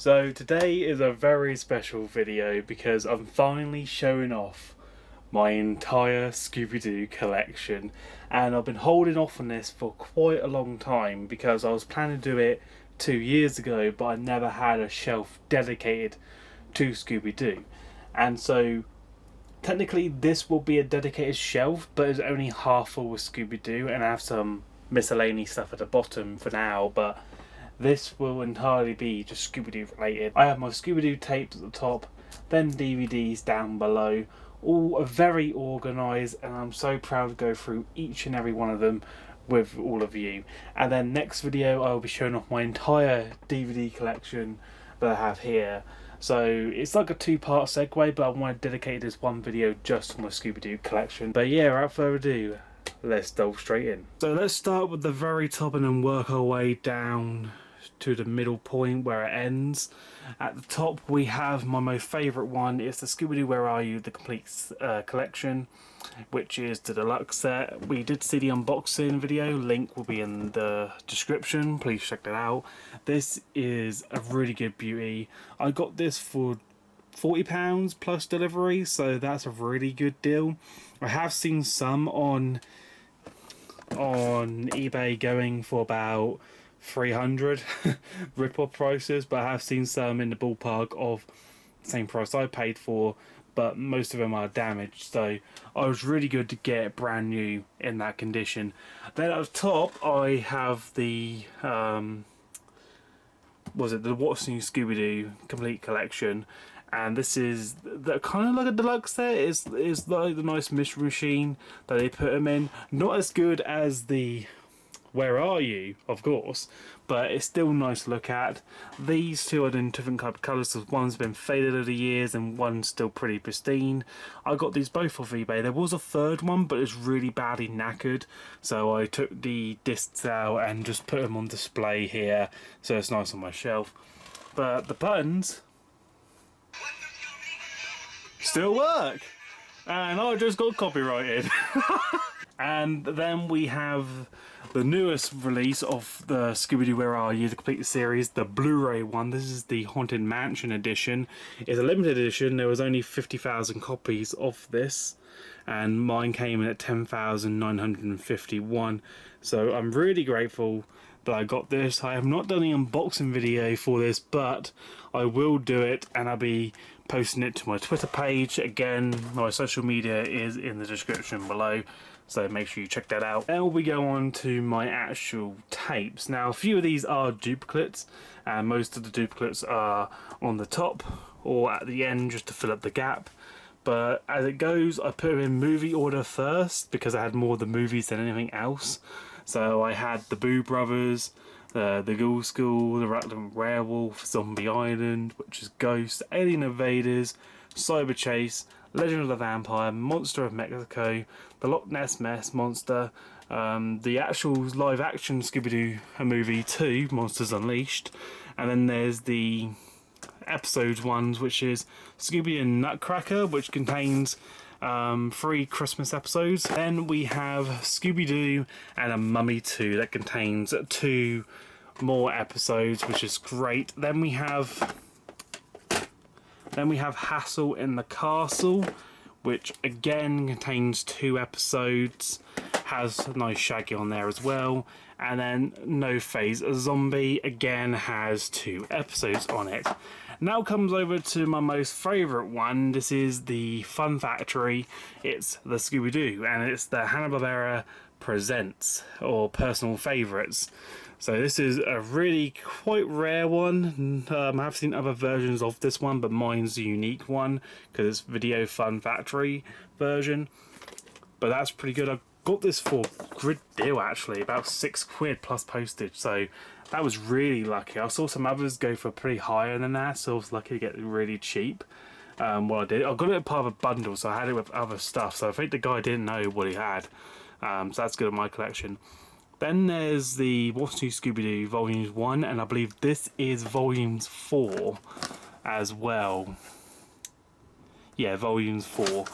So today is a very special video because I'm finally showing off my entire Scooby-Doo collection, and I've been holding off on this for quite a long time because I was planning to do it 2 years ago, but I never had a shelf dedicated to Scooby-Doo. And so technically this will be a dedicated shelf, but it's only half full with Scooby-Doo, and I have some miscellaneous stuff at the bottom for now, but this will entirely be just Scooby-Doo related. I have my Scooby-Doo tapes at the top, then DVDs down below, all very organised, and I'm so proud to go through each and every one of them with all of you. And then next video I will be showing off my entire DVD collection that I have here. So it's like a two-part segue, but I want to dedicate this one video just to my Scooby-Doo collection. But yeah, without further ado, let's delve straight in. So let's start with the very top and then work our way down to the middle point where it ends. At the top we have my most favourite one. It's the Scooby-Doo Where Are You? The complete collection, which is the deluxe set. We did see the unboxing video, link will be in the description, please check that out. This is a really good beauty. I got this for £40 plus delivery, so that's a really good deal. I have seen some on eBay going for about 300 rip-off prices, but I have seen some in the ballpark of the same price I paid for, but most of them are damaged, so I was really good to get it brand new in that condition. Then at the top I have the the What's New Scooby-Doo complete collection, and this is the kind of like a deluxe set. Is like the nice mystery machine that they put them in. Not as good as the Where Are You, of course, but it's still nice to look at. These two are in different type of colours, so one's been faded over the years and one's still pretty pristine. I got these both off eBay. There was a third one, but it's really badly knackered, so I took the discs out and just put them on display here, so it's nice on my shelf. But the buttons still work, and I just got copyrighted. And then we have the newest release of the Scooby-Doo Where Are You? The complete series, the Blu-ray one. This is the Haunted Mansion edition. It's a limited edition. There was only 50,000 copies of this, and mine came in at 10,951. So I'm really grateful that I got this. I have not done an unboxing video for this, but I will do it, and I'll be posting it to my Twitter page. Again, my social media is in the description below, so make sure you check that out. Now we go on to my actual tapes. Now a few of these are duplicates, and most of the duplicates are on the top or at the end just to fill up the gap. But as it goes, I put them in movie order first because I had more of the movies than anything else. So I had the Boo Brothers, the Ghoul School, the Rutland Werewolf, Zombie Island, which is Ghost, Alien Invaders, Cyber Chase, Legend of the Vampire, Monster of Mexico, the Loch Ness Monster, the actual live-action Scooby-Doo movie 2, Monsters Unleashed, and then there's the episode ones, which is Scooby and Nutcracker, which contains 3 Christmas episodes. Then we have Scooby-Doo and a Mummy 2 that contains 2 more episodes, which is great. Then we have Hassle in the Castle, which again contains 2 episodes, has a nice Shaggy on there as well. And then No Phase Zombie again has 2 episodes on it. Now comes over to my most favourite one. This is the Fun Factory. It's the Scooby-Doo, and it's the Hanna-Barbera Presents, or Personal Favourites. So this is a really quite rare one. I've seen other versions of this one, but mine's the unique one because it's Video Fun Factory version. But that's pretty good. I got this for a good deal actually, about £6 plus postage. So that was really lucky. I saw some others go for pretty higher than that, so I was lucky to get it really cheap. What I did, I got it as part of a bundle, so I had it with other stuff. So I think the guy didn't know what he had. So that's good in my collection. Then there's the What's New Scooby-Doo Volumes 1, and I believe this is Volumes 4 as well. Yeah, Volumes 4.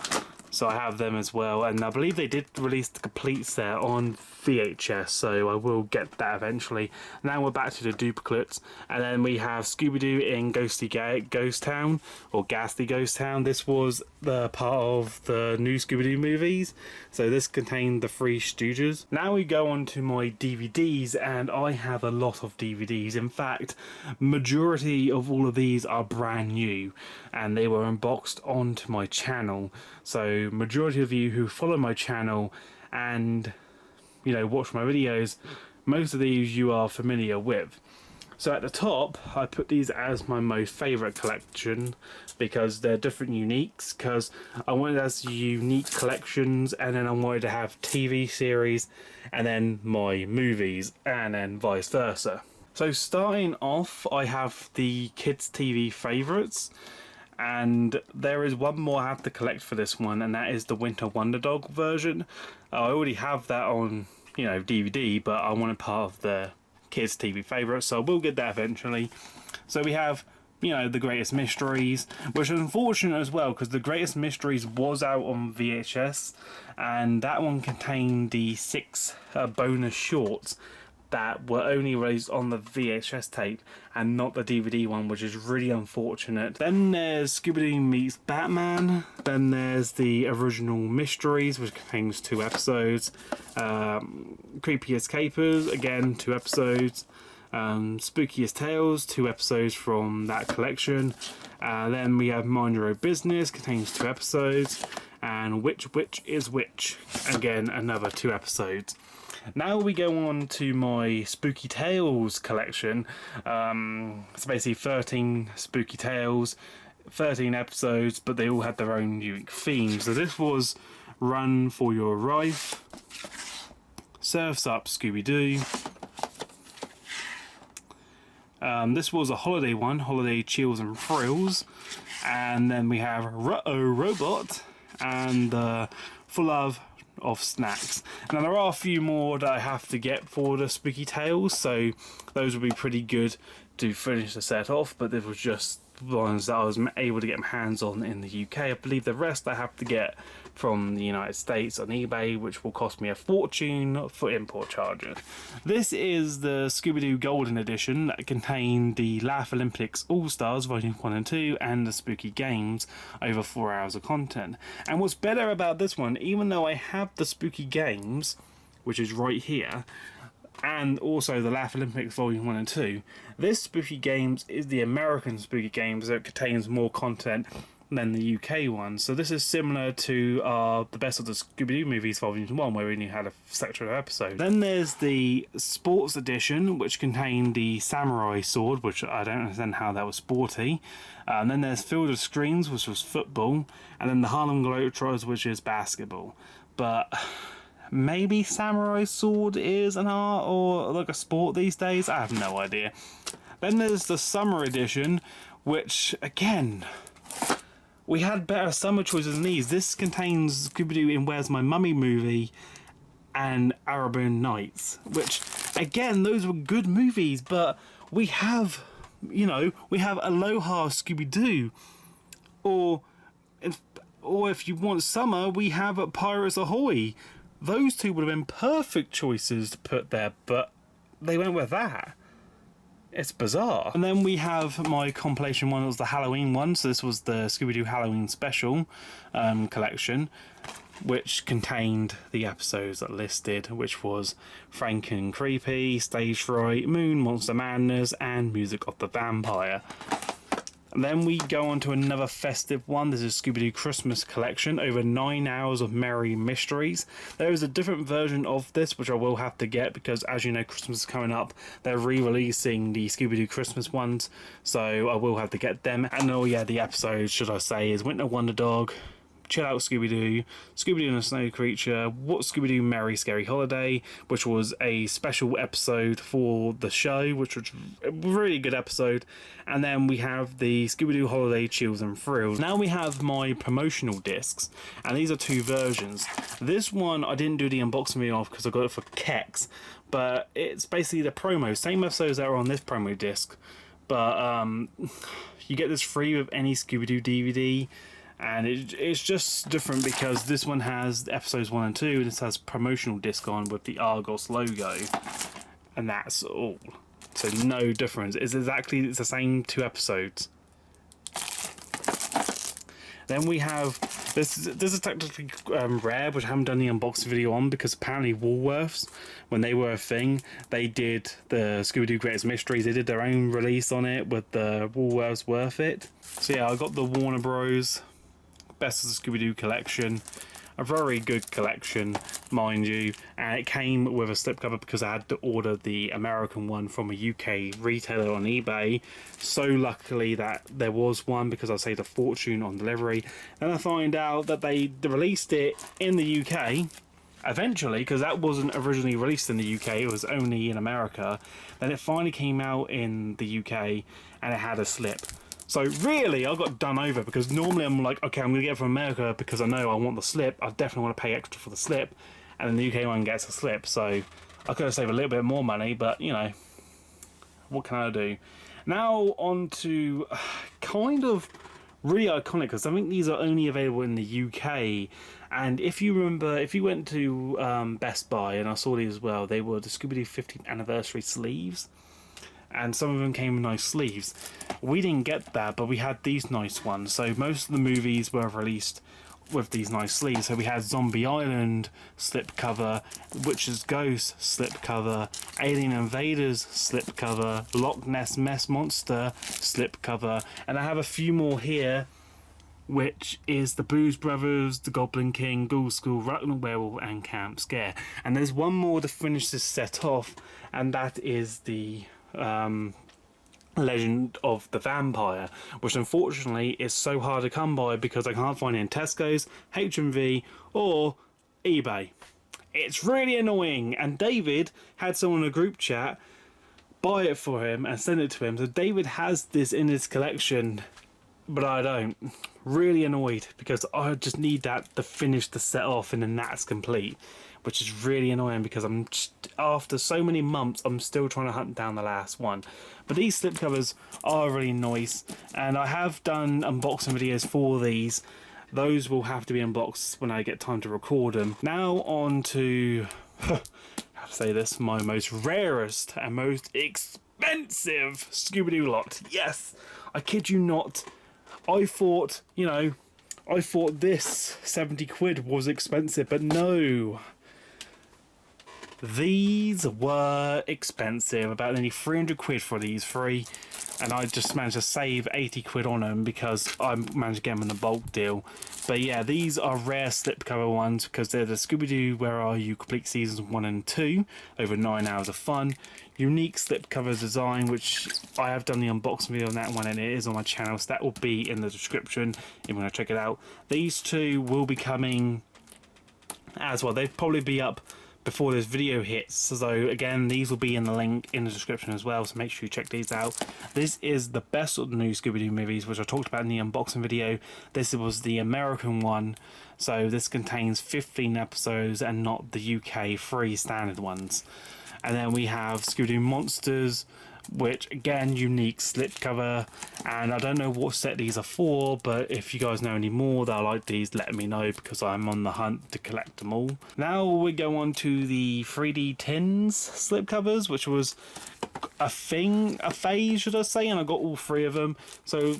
so I have them as well, and I believe they did release the complete set on VHS, so I will get that eventually. Now we're back to the duplicates, and then we have Scooby-Doo in Ghost Town, or Ghastly Ghost Town. This was the part of the new Scooby-Doo movies, so this contained the Three Stooges. Now we go on to my DVDs, and I have a lot of DVDs. In fact, majority of all of these are brand new, and they were unboxed onto my channel. So majority of you who follow my channel and watch my videos, most of these you are familiar with. So at the top I put these as my most favourite collection because they're different uniques, because I wanted as unique collections, and then I wanted to have TV series and then my movies, and then vice versa. So starting off, I have the kids TV favourites, and there is one more I have to collect for this one, and that is the Winter Wonder Dog version. I already have that on DVD, but I wanted part of the kids TV favourites, so we'll get that eventually. So we have the Greatest Mysteries, which is unfortunate as well because the Greatest Mysteries was out on VHS, and that one contained the 6 bonus shorts that were only released on the VHS tape and not the DVD one, which is really unfortunate. Then there's Scooby-Doo meets Batman. Then there's the original Mysteries, which contains 2 episodes. Creepiest Capers, again 2 episodes. Spookiest Tales, 2 episodes from that collection. Then we have Mind Your Own Business, contains 2 episodes. And Which is Which, again another 2 episodes. Now we go on to my Spooky Tales collection. It's basically 13 Spooky Tales, 13 episodes, but they all had their own unique themes. So this was Run for Your Life, Surf's Up Scooby-Doo. This was a holiday one, Holiday Chills and Thrills. And then we have Ruh-Oh Robot and Full of Snacks. Now there are a few more that I have to get for the Spooky Tales, so those would be pretty good to finish the set off, but this was just ones that I was able to get my hands on in the UK. I believe the rest I have to get from the United States on eBay, which will cost me a fortune for import charges. This is the Scooby-Doo Golden Edition that contained the Laugh Olympics All-Stars Volumes 1 and 2 and the Spooky Games, over 4 hours of content. And what's better about this one, even though I have the Spooky Games, which is right here, and also the Laugh Olympics Volume 1 and 2, this Spooky Games is the American Spooky Games that contains more content than the UK one. So this is similar to the Best of the Scooby-Doo Movies Volume 1, where we only had a section of episodes. Then there's the Sports Edition, which contained the Samurai Sword, which I don't understand how that was sporty. And then there's Field of Screens, which was football. And then the Harlem Globetrotters, which is basketball. But maybe Samurai Sword is an art or like a sport these days? I have no idea. Then there's the Summer Edition, which, again, we had better summer choices than these. This contains Scooby-Doo in Where's My Mummy movie and Arabian Nights, which, again, those were good movies, but we have, we have Aloha Scooby-Doo, or if you want summer, we have Pirates Ahoy. Those two would have been perfect choices to put there, but they went with that. It's bizarre. And then we have my compilation one. It was the Halloween one. So this was the Scooby-Doo Halloween Special collection, which contained the episodes that listed, which was Franken Creepy, Stage Fright, Moon, Monster Madness, and Music of the Vampire. And then we go on to another festive one. This is Scooby-Doo Christmas Collection, over 9 hours of merry mysteries. There is a different version of this, which I will have to get, because as you know, Christmas is coming up. They're re-releasing the Scooby-Doo Christmas ones, so I will have to get them. And oh yeah, the episode, should I say, is Winter Wonder Dog, Chill Out Scooby-Doo, Scooby-Doo and the Snow Creature, What Scooby-Doo Merry Scary Holiday, which was a special episode for the show, which was a really good episode. And then we have the Scooby-Doo Holiday Chills and Thrills. Now we have my promotional discs, and these are 2 versions. This one I didn't do the unboxing video of because I got it for Kex, but it's basically the promo, same episodes that are on this promo disc, but you get this free with any Scooby-Doo DVD. And it's just different because this one has episodes 1 and 2, and this has promotional disc on with the Argos logo, and that's all. So no difference. It's the same 2 episodes. Then we have this is technically rare, which I haven't done the unboxing video on, because apparently Woolworths, when they were a thing, they did the Scooby-Doo Greatest Mysteries. They did their own release on it with the Woolworths Worth It. So yeah, I got the Warner Bros. Bestest Scooby-Doo collection. A very good collection, mind you, and it came with a slipcover because I had to order the American one from a UK retailer on eBay. So luckily that there was one, because I saved a fortune on delivery. Then I find out that they released it in the UK eventually, because that wasn't originally released in the UK, it was only in America. Then it finally came out in the UK and it had a slip. So really, I got done over, because normally I'm like, okay, I'm going to get it from America because I know I want the slip. I definitely want to pay extra for the slip. And then the UK one gets a slip. So I could have saved a little bit more money, but, you know, what can I do? Now on to kind of really iconic, because I think these are only available in the UK. And if you remember, if you went to Best Buy, and I saw these as well, they were the Scooby-Doo 15th anniversary sleeves. And some of them came with nice sleeves. We didn't get that, but we had these nice ones. So most of the movies were released with these nice sleeves. So we had Zombie Island slipcover, Witch's Ghost slipcover, Alien Invaders slipcover, Loch Ness Mess Monster slipcover, and I have a few more here, which is the Blues Brothers, the Goblin King, Ghoul School, Ragnar Werewolf, and Camp Scare. And there's one more to finish this set off, and that is the Legend of the Vampire, which unfortunately is so hard to come by because I can't find it in Tesco's, HMV, or eBay. It's really annoying, and David had someone in a group chat buy it for him and send it to him. So David has this in his collection, but I don't. Really annoyed, because I just need that to finish the set off, and then that's complete, which is really annoying because I'm just, after so many months, I'm still trying to hunt down the last one. But these slipcovers are really nice, and I have done unboxing videos for these. Those will have to be unboxed when I get time to record them. Now on to, I have to say this, my most rarest and most expensive Scooby-Doo lot. Yes, I kid you not. I thought, you know, I thought this 70 quid was expensive, but no. These were expensive, about nearly 300 quid for these 3, and I just managed to save 80 quid on them because I managed to get them in a bulk deal. But yeah, these are rare slipcover ones because they're the Scooby-Doo Where Are You Complete Seasons 1 and 2, over 9 hours of fun. Unique slipcover design, which I have done the unboxing video on that one, and it is on my channel, so that will be in the description if you want to check it out. These 2 will be coming as well. They'll probably be up before this video hits, so again, these will be in the link in the description as well, so make sure you check these out. This is the best of the new Scooby-Doo movies, which I talked about in the unboxing video. This was the American one, so this contains 15 episodes and not the UK 3 standard ones. And then we have Scooby-Doo Monsters, which again, unique slipcover, and I don't know what set these are for, but if you guys know any more that I like these, let me know, because I'm on the hunt to collect them all. Now we go on to the 3D Tins slipcovers, which was a phase should I say, and I got all 3 of them. So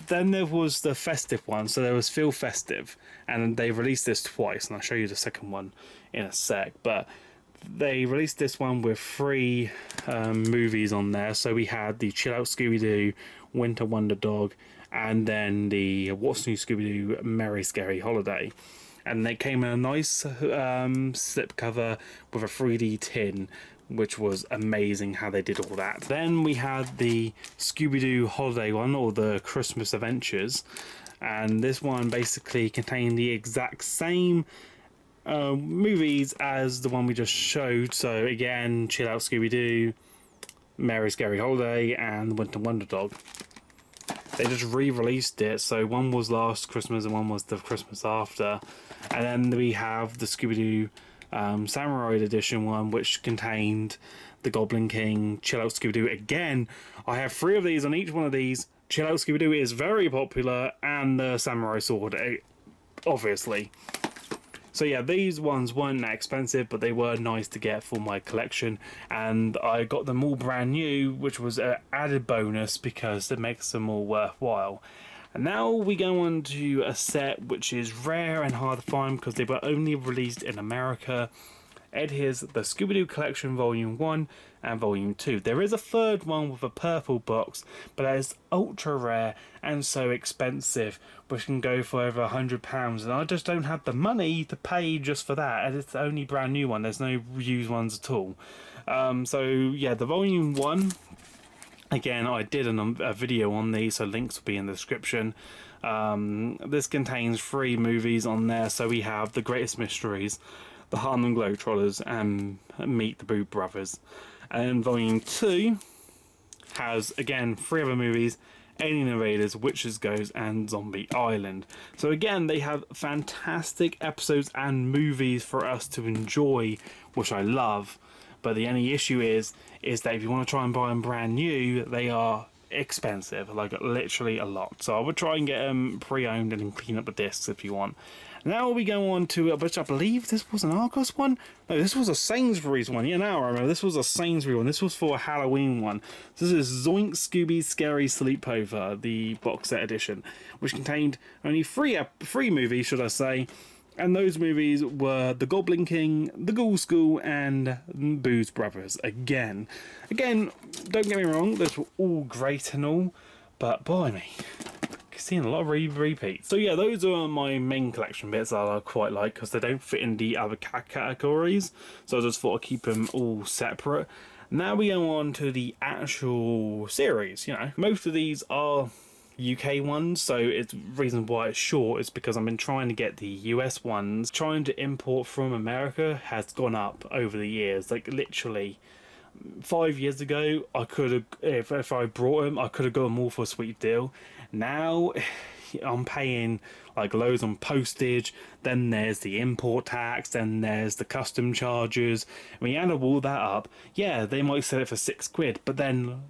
then there was the festive one, so there was Feel Festive, and they released this twice, and I'll show you the second one in a sec, but they released this one with 3 movies on there. So we had the Chill Out Scooby-Doo, Winter Wonder Dog, and then the What's New Scooby-Doo, Merry Scary Holiday. And they came in a nice slipcover with a 3D tin, which was amazing how they did all that. Then we had the Scooby-Doo Holiday one, or the Christmas Adventures, and this one basically contained the exact same movies as the one we just showed. So again, Chill Out Scooby-Doo, Merry Scary Holiday, and Winter Wonder Dog. They just re-released it, so one was last Christmas and one was the Christmas after. And then we have the Scooby-Doo Samurai Edition one, which contained the Goblin King, Chill Out Scooby-Doo. Again, I have 3 of these on each one of these. Out Scooby-Doo is very popular, and the samurai sword, obviously. So yeah, these ones weren't that expensive, but they were nice to get for my collection, and I got them all brand new, which was an added bonus because it makes them all worthwhile. And now we go on to a set which is rare and hard to find because they were only released in America. And here's the Scooby-Doo Collection Volume 1 and Volume 2. There is a third one with a purple box, but that is ultra rare and so expensive, which can go for over £100, and I just don't have the money to pay just for that, and it's the only brand new one. There's no used ones at all. So yeah, the Volume 1, again, I did a video on these, so links will be in the description. This contains 3 movies on there, so we have The Greatest Mysteries, The Harlem Globetrotters, and Meet the Boo Brothers. And Volume 2 has, again, 3 other movies: Alien Invaders, Witches Goes, and Zombie Island. So again, they have fantastic episodes and movies for us to enjoy, which I love. But the only issue is that if you want to try and buy them brand new, they are expensive, like literally a lot. So I would try and get them pre-owned and then clean up the discs if you want. Now we go on to, which I believe this was an Argos one. No, this was a Sainsbury's one. Yeah, now I remember. This was a Sainsbury's one. This was for a Halloween one. This is Zoink Scooby Scary Sleepover, the box set edition, which contained only 3 movies, should I say. And those movies were The Goblin King, The Ghoul School, and Boo's Brothers. Again, don't get me wrong, those were all great and all, but boy me, seeing a lot of repeats. So yeah, those are my main collection bits that I quite like because they don't fit in the other categories. So I just thought I'd keep them all separate. Now we go on to the actual series. You know, most of these are UK ones, so it's the reason why it's short is because I've been trying to get the US ones. Trying to import from America has gone up over the years. Like literally 5 years ago, I could have, if I brought them, I could have got them all for a sweet deal. Now I'm paying like loads on postage, then there's the import tax, then there's the custom charges. When you add all that up, yeah, they might sell it for £6, but then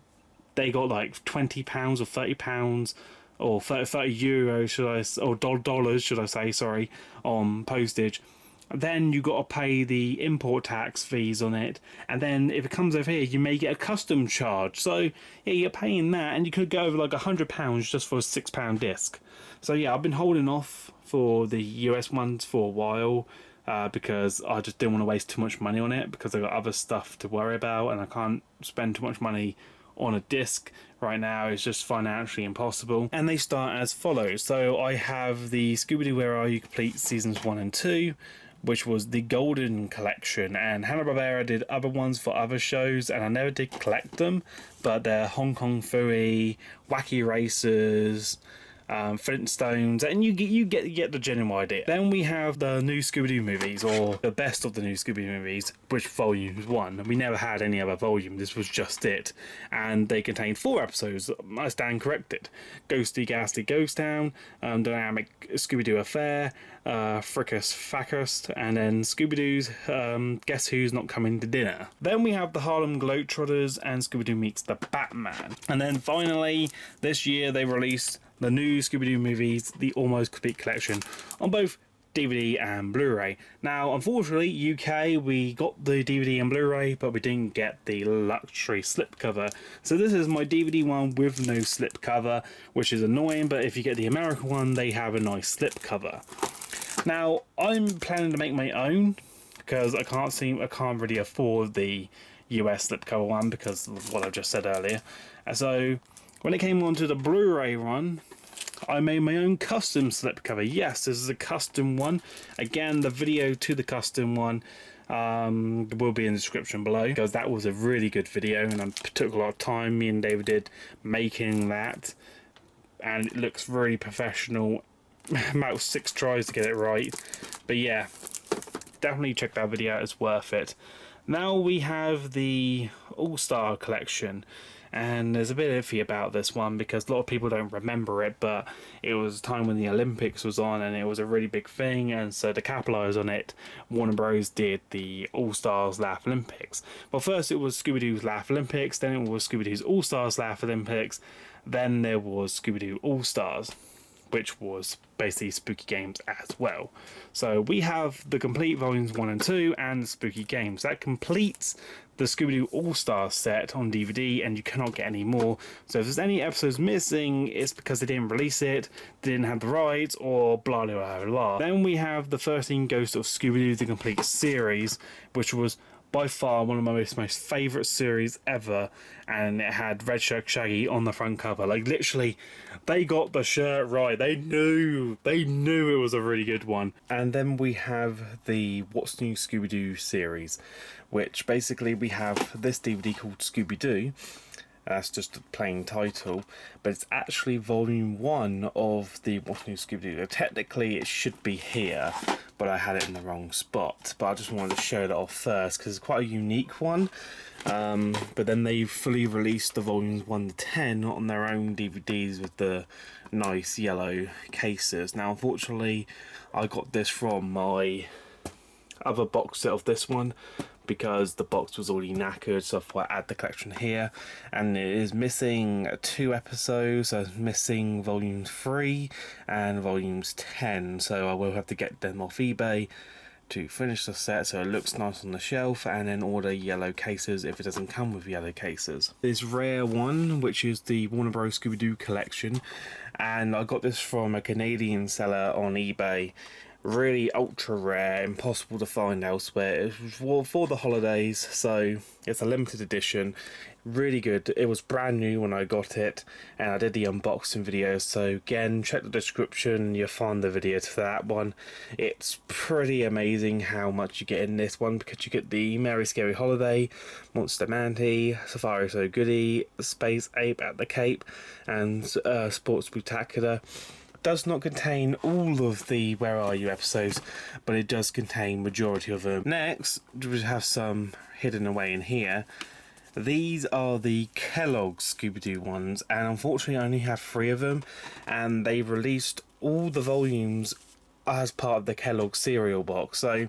they got like £20 or £30 or 30 euros, or dollars, should I say, sorry, on postage. Then you got to pay the import tax fees on it, and then if it comes over here, you may get a custom charge. So yeah, you're paying that, and you could go over like £100 just for a £6 disc. So yeah, I've been holding off for the US ones for a while. Because I just didn't want to waste too much money on it, because I got other stuff to worry about, and I can't spend too much money on a disc right now. It's just financially impossible. And they start as follows. So I have the Scooby-Doo Where Are You Complete Seasons 1 and 2, which was the Golden Collection, and Hanna-Barbera did other ones for other shows, and I never did collect them, but they're Hong Kong Phooey, Wacky Racers, Flintstones, and you get the general idea. Then we have the new Scooby-Doo movies, or the best of the new Scooby-Doo movies, which volume 1. We never had any other volume, this was just it. And they contained 4 episodes, I stand corrected. Ghosty Ghastly Ghost Town, Dynamic Scooby-Doo Affair, Frickus Fackus, and then Scooby-Doo's Guess Who's Not Coming to Dinner. Then we have the Harlem Globetrotters and Scooby-Doo Meets the Batman. And then finally, this year they released the new Scooby-Doo movies, the Almost Complete Collection, on both DVD and Blu-ray. Now, unfortunately, UK, we got the DVD and Blu-ray, but we didn't get the luxury slipcover. So this is my DVD one with no slipcover, which is annoying, but if you get the American one, they have a nice slipcover. Now, I'm planning to make my own, because I can't really afford the US slipcover one because of what I just said earlier. So when it came onto the Blu-ray one, I made my own custom slipcover. Yes, this is a custom one. Again, the video to the custom one will be in the description below, because that was a really good video, and it took a lot of time, me and David did, making that, and it looks very professional. About 6 tries to get it right, but yeah, definitely check that video out, it's worth it. Now we have the All-Star Collection, and there's a bit iffy about this one because a lot of people don't remember it, but it was a time when the Olympics was on and it was a really big thing, and so to capitalise on it, Warner Bros did the All-Stars Laugh Olympics. Well, first it was Scooby-Doo's Laugh Olympics, then it was Scooby-Doo's All-Stars Laugh Olympics, Then there was Scooby-Doo All-Stars, which was basically spooky games as well. So we have the complete volumes 1 and 2 and the spooky games. That completes the Scooby-Doo All-Stars set on DVD, and you cannot get any more. So if there's any episodes missing, it's because they didn't release it, they didn't have the rights, or blah blah blah blah. Then we have the 13 Ghosts of Scooby-Doo, the complete series, which was by far one of my most favourite series ever, and it had Red Shirt Shaggy on the front cover. Like, literally, they got the shirt right. They knew it was a really good one. And then we have the What's New Scooby-Doo series, which basically we have this DVD called Scooby-Doo. That's just a plain title, but it's actually volume 1 of the What's New Scooby-Doo. Technically it should be here, but I had it in the wrong spot. But I just wanted to show that off first because it's quite a unique one. But then they fully released the volumes 1 to 10 on their own DVDs with the nice yellow cases. Now unfortunately I got this from my other box set of this one because the box was already knackered, so I thought I'd add the collection here. And it is missing 2 episodes, so it's missing volumes 3 and volumes 10, so I will have to get them off eBay to finish the set so it looks nice on the shelf, and then order yellow cases if it doesn't come with yellow cases. This rare one, which is the Warner Bros. Scooby-Doo collection, and I got this from a Canadian seller on eBay. Really ultra rare, impossible to find elsewhere. It was for the holidays, so it's a limited edition. Really good. It was brand new when I got it, and I did the unboxing video, so again, check the description, you'll find the video to that one. It's pretty amazing how much you get in this one, because you get the Merry Scary Holiday, Monster Manty, Safari So Goody, Space Ape at the Cape, and Sports Spectacular. Does not contain all of the Where Are You episodes, but it does contain majority of them. Next, we have some hidden away in here. These are the Kellogg Scooby-Doo ones, and unfortunately I only have 3 of them, and they released all the volumes as part of the Kellogg cereal box. So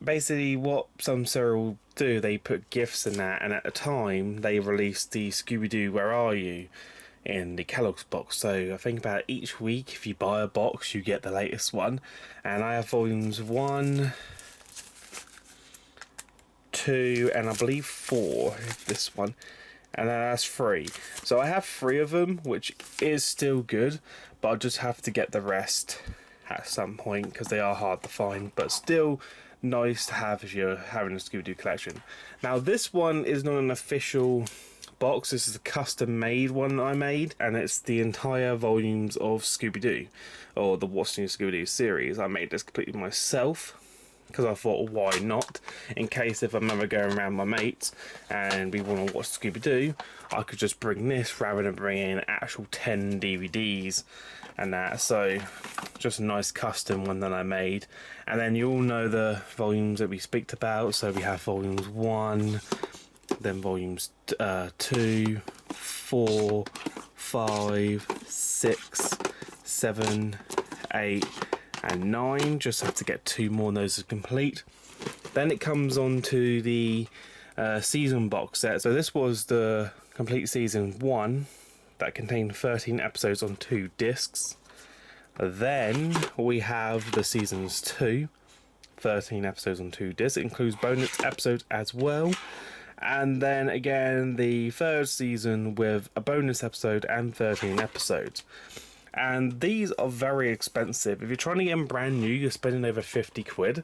basically what some cereal do, they put gifts in that, and at the time they released the Scooby-Doo Where Are You in the Kellogg's box. So I think about each week, if you buy a box, you get the latest one. And I have volumes 1, 2, and I believe 4, this one. And then that's 3. So I have 3 of them, which is still good, but I'll just have to get the rest at some point because they are hard to find, but still nice to have if you're having a Scooby-Doo collection. Now this one is not an official box. This is a custom made one I made, and it's the entire volumes of Scooby-Doo, or the What's New Scooby-Doo series. I made this completely myself because I thought, why not, in case if I'm ever going around my mates and we want to watch Scooby-Doo, I could just bring this rather than bringing in actual 10 DVDs and that. So just a nice custom one that I made. And then you all know the volumes that we speak about, so we have volumes 1, then volumes 2, 4, 5, 6, 7, 8 and 9. Just have to get 2 more and those are complete. Then it comes on to the season box set. So this was the complete season 1 that contained 13 episodes on 2 discs. Then we have the seasons 2, 13 episodes on 2 discs. It includes bonus episodes as well. And then again the 3rd season with a bonus episode and 13 episodes. And these are very expensive. If you're trying to get them brand new, you're spending over 50 quid,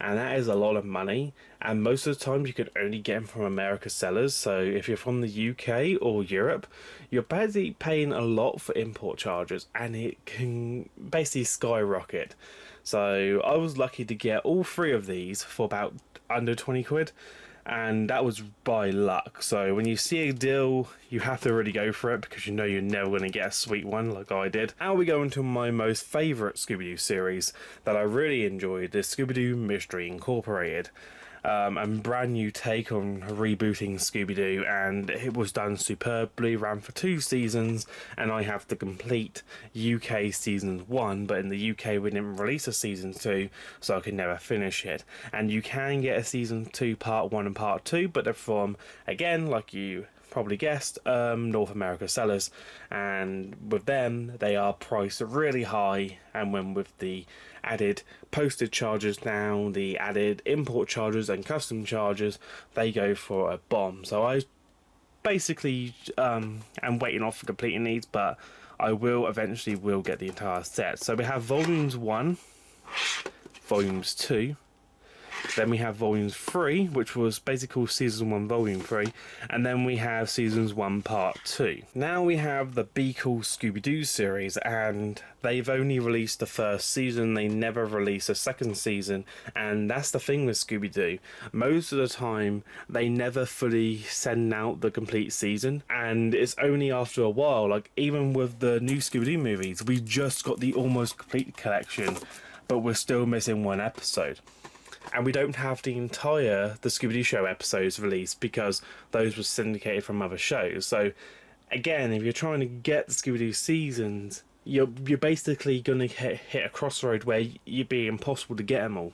and that is a lot of money. And most of the time you can only get them from America sellers. So if you're from the UK or Europe, you're basically paying a lot for import charges, and it can basically skyrocket. So I was lucky to get all 3 of these for about under 20 quid. And that was by luck. So when you see a deal, you have to really go for it, because you know you're never going to get a sweet one like I did. Now we go into my most favourite Scooby-Doo series that I really enjoyed, the Scooby-Doo Mystery Incorporated. A brand new take on rebooting Scooby-Doo, and it was done superbly, ran for 2 seasons, and I have the complete UK season 1, but in the UK we didn't release a season 2, so I could never finish it. And you can get a season 2 part 1 and part 2, but they're from, again, like you probably guessed, North America sellers, and with them they are priced really high, and when with the added postage charges now, the added import charges and custom charges, they go for a bomb. So I basically am waiting off for completing these, but I will eventually get the entire set. So we have volumes 1, volumes 2, then we have volumes 3, which was basically called season 1 volume 3, and then we have seasons 1 part 2. Now we have the Be Cool Scooby-Doo series, and they've only released the first season. They never released a second season, and that's the thing with Scooby-Doo. Most of the time they never fully send out the complete season, and it's only after a while, like even with the new Scooby-Doo movies, we just got the almost complete collection, but we're still missing one episode. And we don't have the Scooby-Doo show episodes released because those were syndicated from other shows. So again, if you're trying to get the Scooby-Doo seasons, you're basically going to hit a crossroad where you'd be impossible to get them all.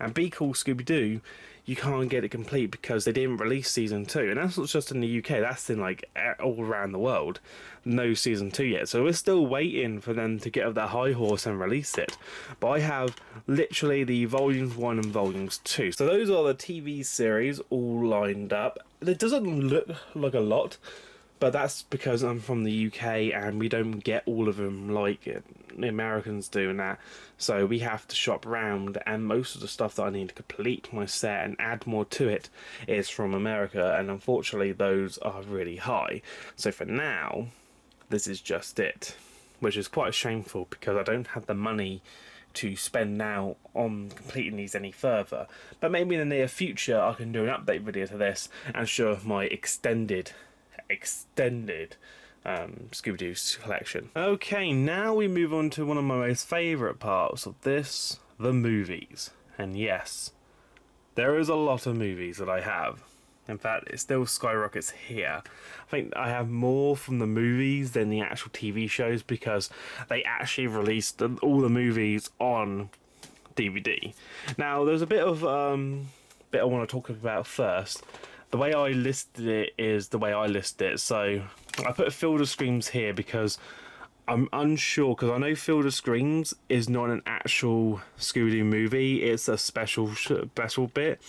And Be Cool Scooby-Doo, you can't get it complete because they didn't release season 2, and that's not just in the UK, that's in like all around the world. No season 2 yet, so we're still waiting for them to get up their high horse and release it. But I have literally the volumes 1 and volumes 2, so those are the TV series all lined up. It doesn't look like a lot, but that's because I'm from the UK and we don't get all of them like the Americans do and that. So we have to shop around, and most of the stuff that I need to complete my set and add more to it is from America, and unfortunately those are really high. So for now, this is just it, which is quite shameful because I don't have the money to spend now on completing these any further. But maybe in the near future I can do an update video to this and show my extended Scooby-Doo collection. Okay, now we move on to one of my most favourite parts of this, the movies. And yes, there is a lot of movies that I have. In fact, it still skyrockets here. I think I have more from the movies than the actual TV shows because they actually released all the movies on DVD. Now, there's a bit I want to talk about first. The way I listed it is the way I listed it. So I put Field of Screams here because I'm unsure, because I know Field of Screams is not an actual Scooby-Doo movie. It's a special bit.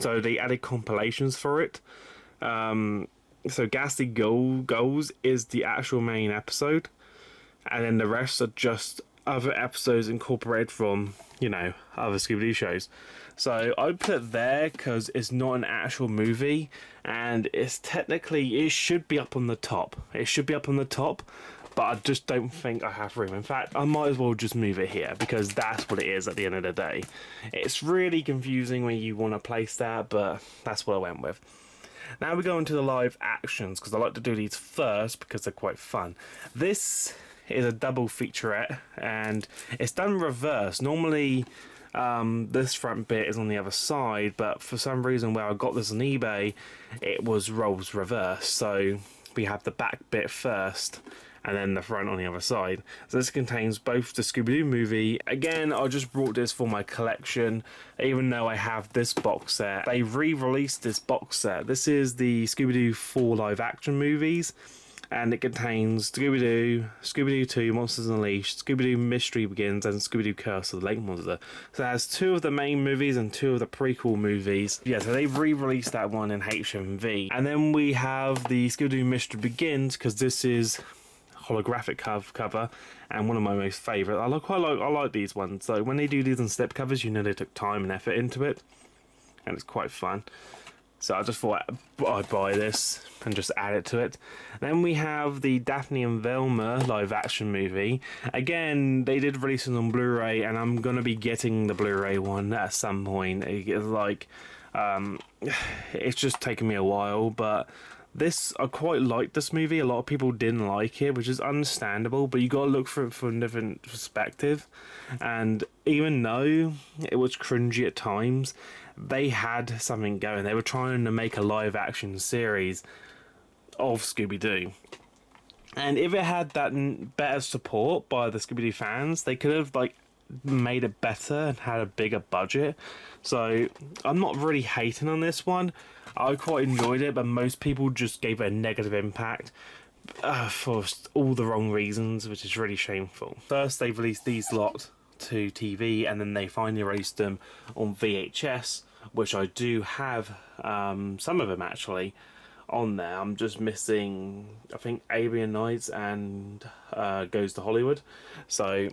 So they added compilations for it. So Ghastly Goals is the actual main episode, and then the rest are just other episodes incorporated from, other Scooby-Doo shows. So I put it there because it's not an actual movie, and it should be up on the top. It should be up on the top, but I just don't think I have room. In fact, I might as well just move it here because that's what it is at the end of the day. It's really confusing when you want to place that, but that's what I went with. Now we go into the live actions because I like to do these first because they're quite fun. This is a double featurette, and it's done reverse. Normally this front bit is on the other side, but for some reason where I got this on eBay, it was roles reverse. So we have the back bit first and then the front on the other side. So this contains both the Scooby-Doo movie. Again, I just brought this for my collection, even though I have this box set. They re-released this box set. This is the Scooby-Doo 4 live action movies, and it contains Scooby-Doo, Scooby-Doo 2, Monsters Unleashed, Scooby-Doo Mystery Begins, and Scooby-Doo Curse of the Lake Monster. So it has 2 of the main movies and 2 of the prequel movies. Yeah, so they've re-released that one in HMV. And then we have the Scooby-Doo Mystery Begins, because this is holographic cover and one of my most favourite. I like these ones. So when they do these on slipcovers, they took time and effort into it, and it's quite fun. So I just thought I'd buy this and just add it to it. Then we have the Daphne and Velma live action movie. Again, they did release it on Blu-ray, and I'm gonna be getting the Blu-ray one at some point. It's just taken me a while, but I quite liked this movie. A lot of people didn't like it, which is understandable, but you gotta look for it from a different perspective. And even though it was cringy at times, they had something going. They were trying to make a live action series of Scooby-Doo. And if it had that better support by the Scooby-Doo fans, they could have made it better and had a bigger budget. So I'm not really hating on this one. I quite enjoyed it, but most people just gave it a negative impact for all the wrong reasons, which is really shameful. First, they released these lot to TV, and then they finally released them on VHS, which I do have some of them actually on there. I'm just missing, I think, Arabian Nights and Goes to Hollywood. So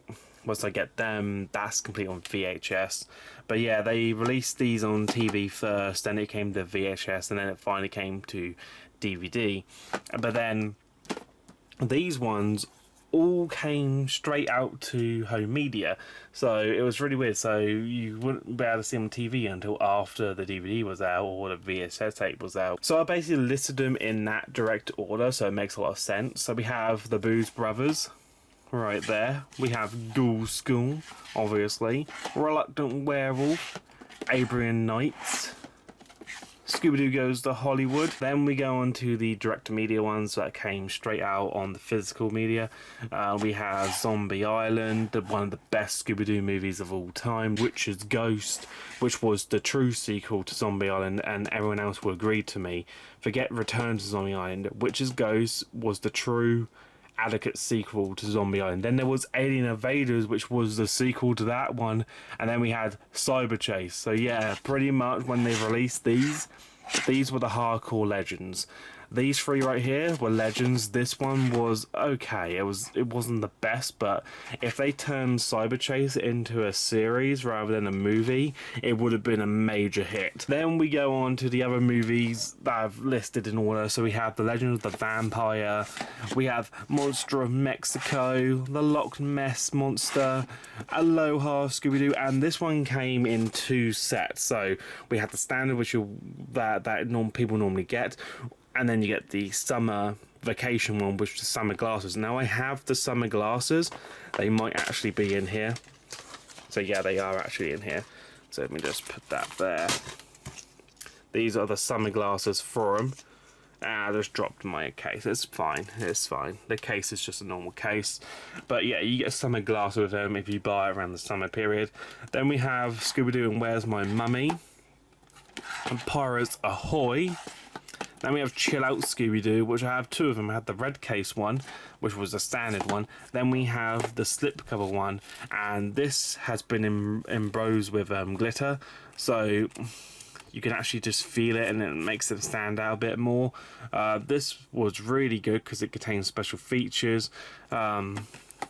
once I get them, that's complete on VHS. But yeah, they released these on TV first, then it came to VHS, and then it finally came to DVD. But then these ones all came straight out to home media, so it was really weird. So you wouldn't be able to see them on TV until after the DVD was out or the VHS tape was out. So I basically listed them in that direct order, so it makes a lot of sense. So we have the Booze Brothers right there. We have Cool School, obviously, Reluctant Werewolf, Arabian Nights, Scooby-Doo Goes to Hollywood. Then we go on to the direct-to-media ones that came straight out on the physical media. We have Zombie Island, one of the best Scooby-Doo movies of all time, Witch's Ghost, which was the true sequel to Zombie Island, and everyone else will agree to me. Forget Return to Zombie Island. Witch's Ghost was the true adequate sequel to Zombie Island. Then there was Alien Invaders, which was the sequel to that one, and then we had Cyber Chase. So yeah, pretty much when they released these were the hardcore legends. These three right here were legends. This one was okay. It wasn't the best, but if they turned Cyber Chase into a series rather than a movie, it would have been a major hit. Then we go on to the other movies that I've listed in order. So we have The Legend of the Vampire, we have Monster of Mexico, The Loch Ness Monster, Aloha Scooby-Doo, and this one came in two sets. So we have the standard, which people normally get, and then you get the summer vacation one, which is the summer glasses. Now I have the summer glasses. They might actually be in here. So yeah, they are actually in here. So let me just put that there. These are the summer glasses for them. I just dropped my case. It's fine. It's fine. The case is just a normal case. But yeah, you get summer glasses with them if you buy it around the summer period. Then we have Scooby-Doo and Where's My Mummy? And Pirates Ahoy! Then we have Chill Out Scooby-Doo, which I have two of them. I have the red case one, which was the standard one. Then we have the slipcover one, and this has been embossed with glitter, so you can actually just feel it, and it makes it stand out a bit more. This was really good because it contains special features.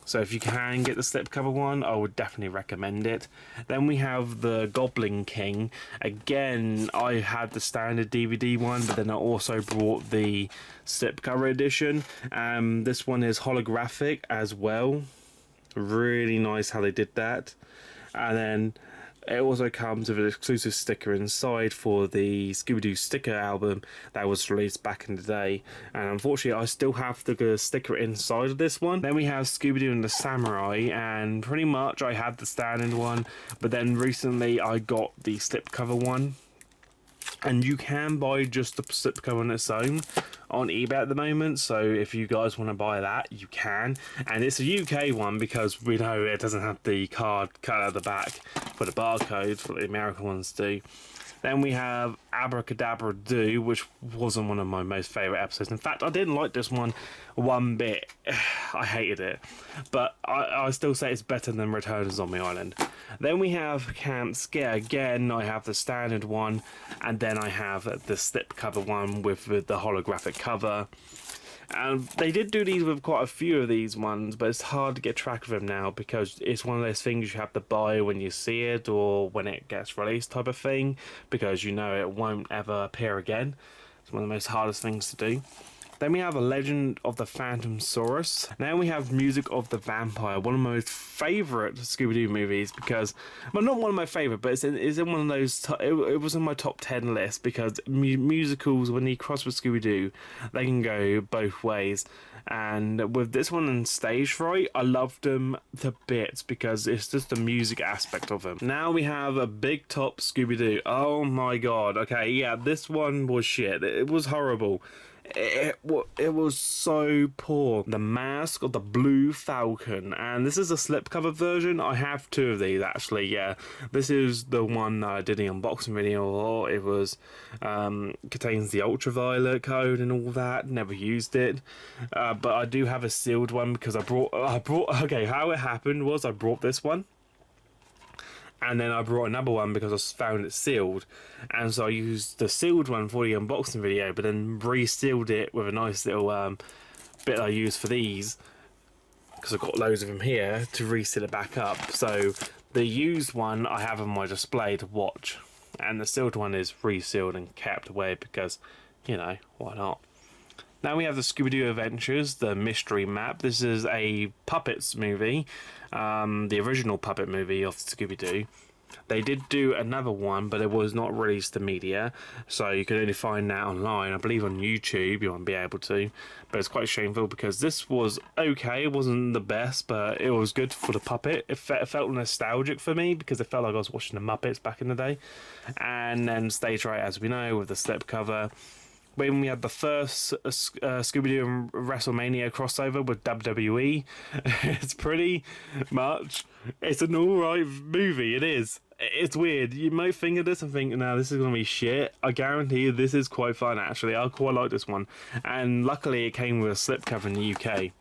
So if you can get the slipcover one, I would definitely recommend it. Then we have the Goblin King. Again, I had the standard DVD one, but then I also brought the slipcover edition. This one is holographic as well. Really nice how they did that. And then it also comes with an exclusive sticker inside for the Scooby-Doo sticker album that was released back in the day. And unfortunately, I still have the sticker inside of this one. Then we have Scooby-Doo and the Samurai, and pretty much I had the standard one, but then recently I got the slipcover one. And you can buy just the slipcover on its own on eBay at the moment, so if you guys want to buy that, you can. And it's a UK one because we know it doesn't have the card cut out of the back for the barcode, what the American ones do. Then we have Abracadabra Do, which wasn't one of my most favourite episodes. In fact, I didn't like this one bit. I hated it. But I still say it's better than Return to Zombie Island. Then we have Camp Scare. Again, I have the standard one, and then I have the slipcover one with the holographic cover. And they did do these with quite a few of these ones, but it's hard to get track of them now because it's one of those things you have to buy when you see it or when it gets released type of thing, because you know it won't ever appear again. It's one of the most hardest things to do. Then we have a Legend of the Phantom Soros. Now we have Music of the Vampire, one of my most favourite Scooby-Doo movies because, well, not one of my favourite, but it's in one of those, it was in my top 10 list because musicals, when you cross with Scooby-Doo, they can go both ways. And with this one and Stage Fright, I loved them to bits because it's just the music aspect of them. Now we have a Big Top Scooby-Doo. Oh my god, okay, yeah, this one was shit. It was horrible. it was so poor. The mask of the blue Falcon, and this is a slipcover version. I have two of these actually. Yeah, this is the one that I did the unboxing video. It was contains the ultraviolet code and all that. Never used it, but I do have a sealed one because I brought. Okay, how it happened was I brought this one. And then I brought another one because I found it sealed. And so I used the sealed one for the unboxing video, but then re-sealed it with a nice little bit I used for these, because I've got loads of them here, to re-seal it back up. So the used one I have on my display to watch. And the sealed one is re-sealed and kept away because, you know, why not? Now we have the Scooby-Doo Adventures, the mystery map. This is a Puppets movie, the original puppet movie of Scooby-Doo. They did do another one, but it was not released to media, so you can only find that online. I believe on YouTube you won't be able to, but it's quite shameful because this was okay. It wasn't the best, but it was good for the puppet. It felt nostalgic for me because it felt like I was watching the Muppets back in the day. And then Stage Right, as we know, with the slipcover. When we had the first Scooby-Doo and WrestleMania crossover with WWE, it's pretty much, it's an alright movie, it is. It's weird, you might think of this and think, no, this is going to be shit. I guarantee you this is quite fun actually, I quite like this one. And luckily it came with a slipcover in the UK.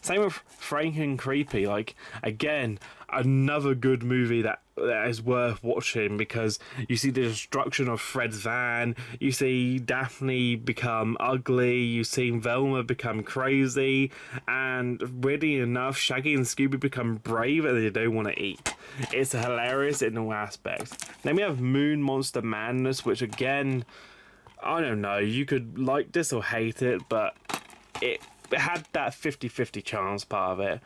Same with Frank and Creepy, like, again, another good movie that is worth watching because you see the destruction of Fred's van, you see Daphne become ugly, you see Velma become crazy, and weirdly enough, Shaggy and Scooby become brave and they don't want to eat. It's hilarious in all aspects. Then we have Moon Monster Madness, which again, I don't know, you could like this or hate it, but it had that 50-50 chance part of it.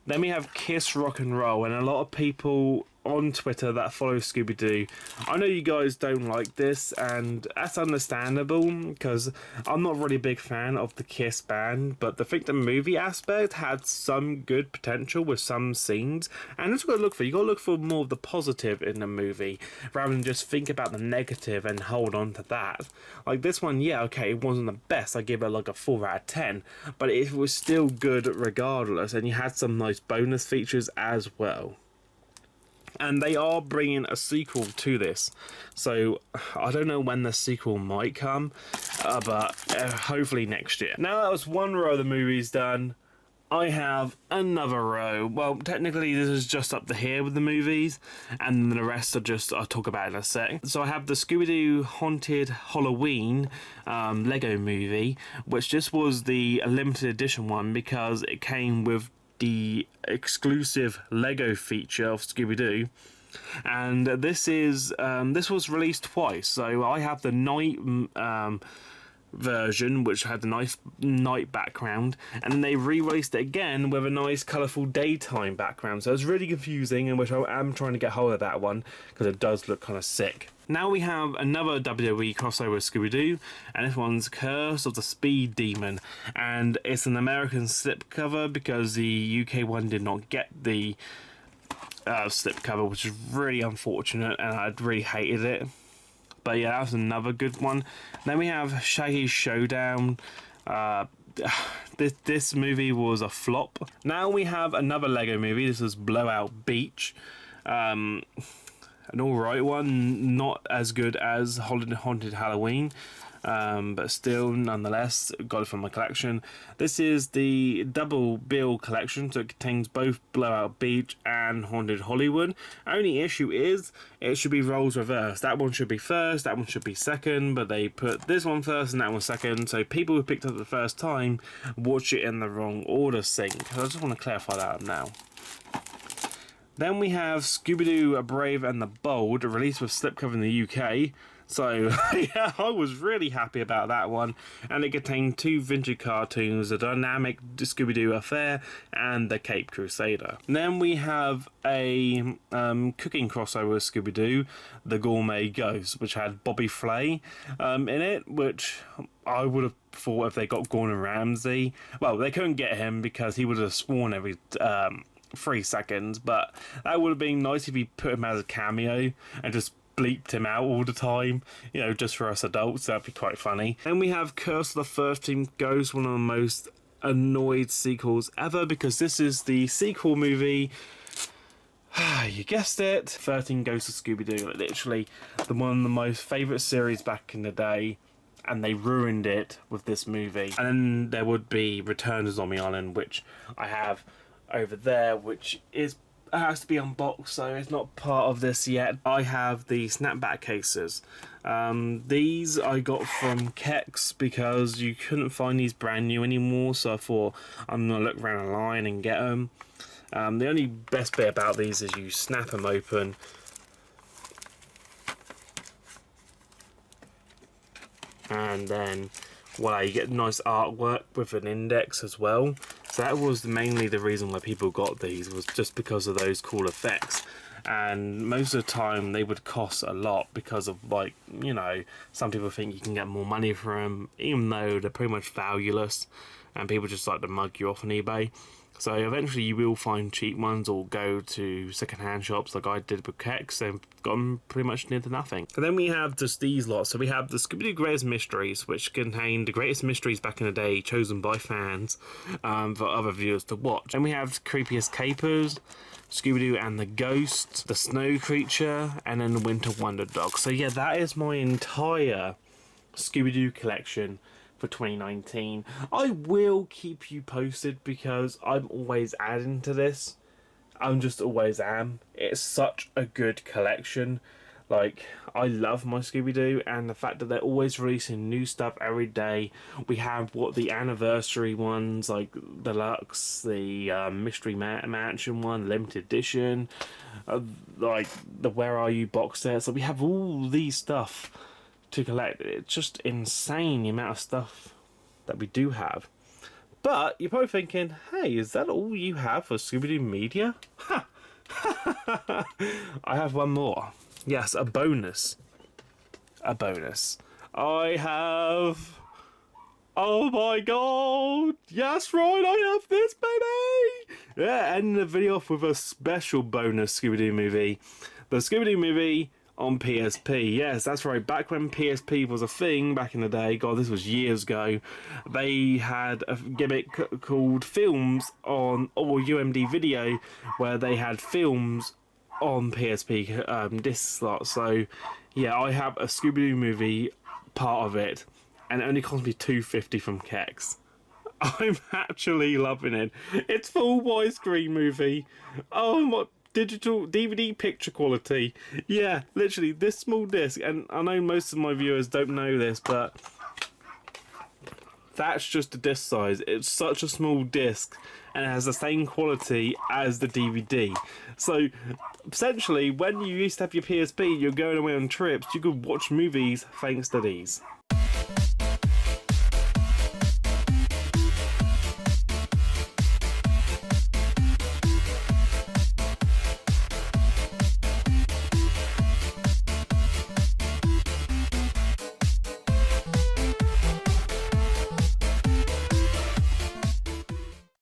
Then we have Kiss Rock and Roll, and a lot of people on Twitter that follow Scooby-Doo, I know you guys don't like this, and that's understandable because I'm not really a big fan of the Kiss band, but I think the movie aspect had some good potential with some scenes, and that's what you got to look for more of the positive in the movie rather than just think about the negative and hold on to that. Like this one, yeah, okay, it wasn't the best, I give it like a 4 out of 10, but it was still good regardless, and you had some nice bonus features as well. And they are bringing a sequel to this, so I don't know when the sequel might come, but hopefully next year. Now that was one row of the movies done, I have another row. Well, technically this is just up to here with the movies, and the rest are just, I'll talk about in a sec. So I have the Scooby-Doo Haunted Halloween Lego movie, which just was the limited edition one because it came with the exclusive Lego feature of Scooby-Doo, and this was released twice. So I have the night version, which had the nice night background, and then they re-released it again with a nice colourful daytime background. So it's really confusing, in which I am trying to get hold of that one because it does look kind of sick. Now we have another WWE crossover with Scooby-Doo, and this one's Curse of the Speed Demon, and it's an American slipcover because the UK one did not get the slipcover, which is really unfortunate, and I really hated it. But yeah, that was another good one. Then we have Shaggy's Showdown. This movie was a flop. Now we have another Lego movie. This is Blowout Beach. An alright one, not as good as Haunted Halloween, but still, nonetheless, got it from my collection. This is the double bill collection, so it contains both Blowout Beach and Haunted Hollywood. Only issue is, it should be roles reversed. That one should be first, that one should be second, but they put this one first and that one second, so people who picked up the first time watch it in the wrong order sync. So I just want to clarify that now. Then we have Scooby-Doo Brave and the Bold, released with slipcover in the UK. So, yeah, I was really happy about that one. And it contained two vintage cartoons, the Dynamic Scooby-Doo Affair and the Cape Crusader. And then we have a cooking crossover with Scooby-Doo, the Gourmet Ghost, which had Bobby Flay in it, which I would have thought if they got Gordon Ramsay. Well, they couldn't get him because he would have sworn every 3 seconds, but that would have been nice if you put him as a cameo and just bleeped him out all the time, you know, just for us adults. That'd be quite funny. Then we have Curse of the 13th Ghost, one of the most annoyed sequels ever, because this is the sequel movie. You guessed it, 13 Ghosts of Scooby-Doo, literally one of the most favourite series back in the day, and they ruined it with this movie. And then there would be Return to Zombie Island, which I have over there, which has to be unboxed, so it's not part of this yet. I have the snapback cases. These I got from Kex because you couldn't find these brand new anymore, so I thought I'm gonna look around online and get them. The only best bit about these is you snap them open, and then voila, you get nice artwork with an index as well. So that was mainly the reason why people got these, was just because of those cool effects. And most of the time they would cost a lot because of, like, you know, some people think you can get more money for them, even though they're pretty much valueless, and people just like to mug you off on eBay. So eventually you will find cheap ones, or go to second-hand shops like I did with Kex, and got them pretty much near to nothing. And then we have just these lots. So we have the Scooby-Doo Greatest Mysteries, which contain the greatest mysteries back in the day, chosen by fans for other viewers to watch. And we have Creepiest Capers, Scooby-Doo and the Ghost, the Snow Creature, and then the Winter Wonder Dog. So yeah, that is my entire Scooby-Doo collection for 2019. I will keep you posted because I'm always adding to this. I'm just always am. It's such a good collection. Like, I love my Scooby-Doo, and the fact that they're always releasing new stuff every day. We have the anniversary ones, like Deluxe, the Mystery Mansion one, limited edition, like the Where Are You box set. So we have all these stuff to collect. It's just insane the amount of stuff that we do have. But you're probably thinking, hey, is that all you have for Scooby-Doo media? Ha! I have one more. Yes, a bonus. A bonus. I have... Oh my god! Yes, right, I have this, baby! Yeah, ending the video off with a special bonus Scooby-Doo movie. The Scooby-Doo movie on PSP. Yes, that's right. Back when PSP was a thing back in the day, god, this was years ago, they had a gimmick called Films on, or UMD Video, where they had films on PSP disc slot. So yeah, I have a Scooby-Doo movie, part of it, and it only cost me $2.50 from Kex. I'm actually loving it. It's full widescreen movie. Oh my, digital DVD picture quality. Yeah, literally this small disc, and I know most of my viewers don't know this, but that's just the disc size. It's such a small disc, and it has the same quality as the DVD. So essentially, when you used to have your PSP, you're going away on trips, you could watch movies thanks to these.